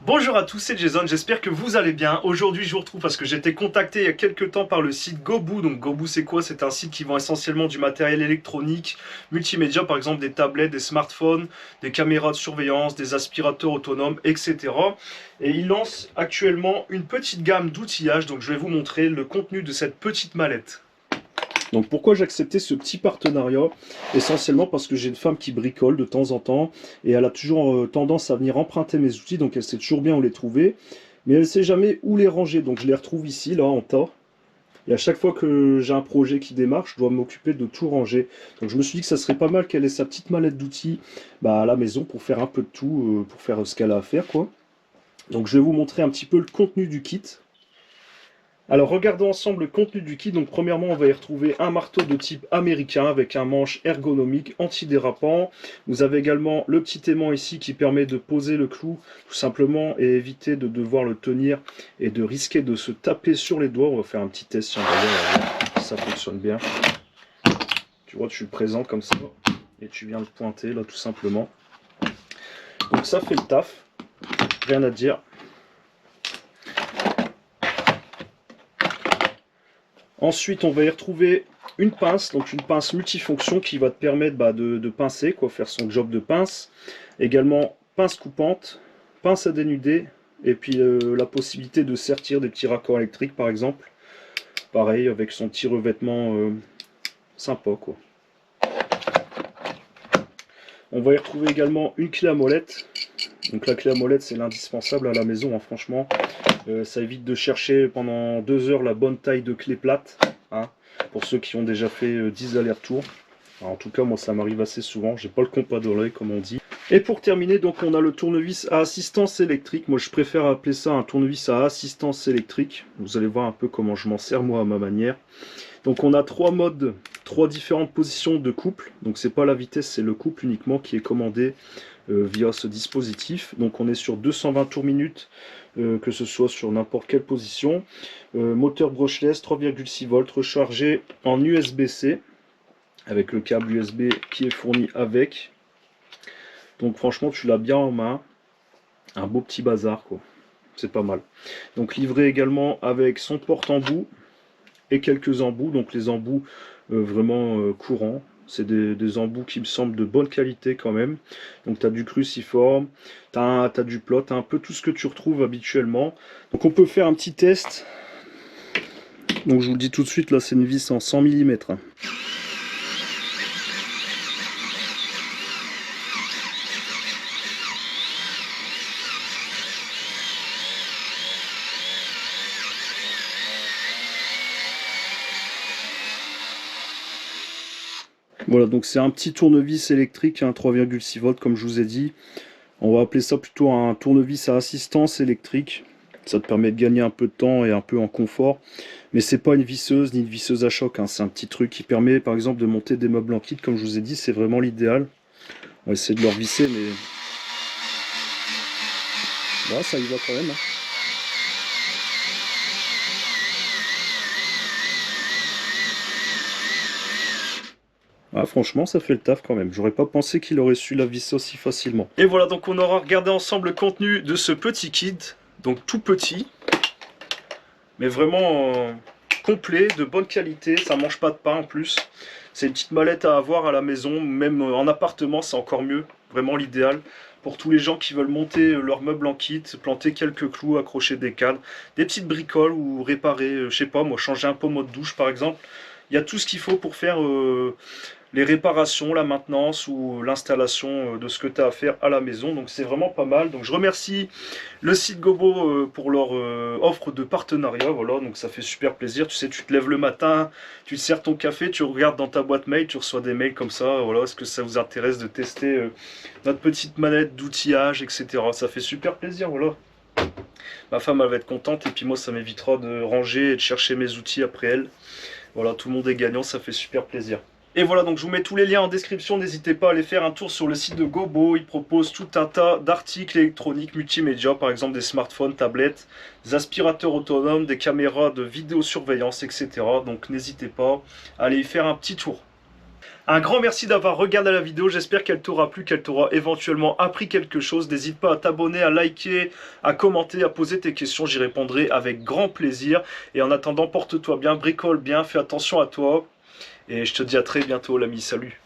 Bonjour à tous, c'est Jason, j'espère que vous allez bien. Aujourd'hui je vous retrouve parce que j'ai été contacté il y a quelques temps par le site Goboo. Donc Goboo c'est quoi? C'est un site qui vend essentiellement du matériel électronique, multimédia, par exemple des tablettes, des smartphones, des caméras de surveillance, des aspirateurs autonomes, etc. Et il lance actuellement une petite gamme d'outillage, donc je vais vous montrer le contenu de cette petite mallette. Donc pourquoi j'ai accepté ce petit partenariat? Essentiellement parce que j'ai une femme qui bricole de temps en temps et elle a toujours tendance à venir emprunter mes outils, donc elle sait toujours bien où les trouver, mais elle ne sait jamais où les ranger, donc je les retrouve ici, là, en tas. Et à chaque fois que j'ai un projet qui démarre, je dois m'occuper de tout ranger. Donc je me suis dit que ça serait pas mal qu'elle ait sa petite mallette d'outils à la maison pour faire un peu de tout, pour faire ce qu'elle a à faire, quoi. Donc je vais vous montrer un petit peu le contenu du kit. Alors regardons ensemble le contenu du kit. Donc premièrement on va y retrouver un marteau de type américain avec un manche ergonomique antidérapant. Vous avez également le petit aimant ici qui permet de poser le clou tout simplement et éviter de devoir le tenir et de risquer de se taper sur les doigts. On va faire un petit test, tiens, d'ailleurs, si ça fonctionne bien. Tu vois, tu le présentes comme ça et tu viens le pointer là tout simplement. Donc ça fait le taf, rien à dire. Ensuite, on va y retrouver une pince, donc une pince multifonction qui va te permettre de pincer, faire son job de pince. Également, pince coupante, pince à dénuder, et puis la possibilité de sertir des petits raccords électriques par exemple. Pareil, avec son petit revêtement sympa, quoi. On va y retrouver également une clé à molette. Donc la clé à molette, c'est l'indispensable à la maison, hein, franchement. Ça évite de chercher pendant 2 heures la bonne taille de clé plate, hein, pour ceux qui ont déjà fait 10 allers-retours. En tout cas, moi ça m'arrive assez souvent, j'ai pas le compas de l'œil comme on dit. Et pour terminer, donc on a le tournevis à assistance électrique. Moi je préfère appeler ça un tournevis à assistance électrique. Vous allez voir un peu comment je m'en sers moi à ma manière. Donc on a 3 modes, 3 différentes positions de couple. Donc c'est pas la vitesse, c'est le couple uniquement qui est commandé via ce dispositif. Donc on est sur 220 tours minute, que ce soit sur n'importe quelle position. Moteur brushless 3,6 volts rechargé en USB-C avec le câble USB qui est fourni avec. Donc franchement tu l'as bien en main. Un beau petit bazar, quoi. C'est pas mal. Donc livré également avec son porte-embout et quelques embouts. Donc les embouts vraiment courants. C'est des embouts qui me semblent de bonne qualité quand même. Donc tu as du cruciforme, tu as du plot, tu as un peu tout ce que tu retrouves habituellement. Donc on peut faire un petit test. Donc je vous le dis tout de suite, là c'est une vis en 100 mm. Voilà, donc c'est un petit tournevis électrique, hein, 3,6 volts comme je vous ai dit. On va appeler ça plutôt un tournevis à assistance électrique. Ça te permet de gagner un peu de temps et un peu en confort. Mais c'est pas une visseuse ni une visseuse à choc, hein. C'est un petit truc qui permet par exemple de monter des meubles en kit, comme je vous ai dit, c'est vraiment l'idéal. On va essayer de leur visser, mais voilà, ça y va quand même, hein. Ah, franchement, ça fait le taf quand même. J'aurais pas pensé qu'il aurait su la visser aussi facilement. Et voilà, donc on aura regardé ensemble le contenu de ce petit kit. Donc tout petit, mais vraiment complet, de bonne qualité. Ça mange pas de pain en plus. C'est une petite mallette à avoir à la maison, même en appartement, c'est encore mieux. Vraiment l'idéal. Pour tous les gens qui veulent monter leur meuble en kit, planter quelques clous, accrocher des cadres, des petites bricoles ou réparer, je sais pas moi, changer un pommeau de douche par exemple. Il y a tout ce qu'il faut pour faire les réparations, la maintenance ou l'installation de ce que tu as à faire à la maison. Donc c'est vraiment pas mal. Donc je remercie le site Goboo pour leur offre de partenariat. Voilà, donc ça fait super plaisir. Tu sais, tu te lèves le matin, tu te sers ton café, tu regardes dans ta boîte mail, tu reçois des mails comme ça. Voilà, est-ce que ça vous intéresse de tester notre petite manette d'outillage, etc. Ça fait super plaisir, voilà. Ma femme elle va être contente et puis moi ça m'évitera de ranger et de chercher mes outils après elle. Voilà, tout le monde est gagnant, ça fait super plaisir. Et voilà, donc je vous mets tous les liens en description, n'hésitez pas à aller faire un tour sur le site de Goboo. Il propose tout un tas d'articles électroniques multimédia, par exemple des smartphones, tablettes, des aspirateurs autonomes, des caméras de vidéosurveillance, etc. Donc n'hésitez pas à aller y faire un petit tour. Un grand merci d'avoir regardé la vidéo, j'espère qu'elle t'aura plu, qu'elle t'aura éventuellement appris quelque chose. N'hésite pas à t'abonner, à liker, à commenter, à poser tes questions, j'y répondrai avec grand plaisir. Et en attendant, porte-toi bien, bricole bien, fais attention à toi. Et je te dis à très bientôt l'ami, salut.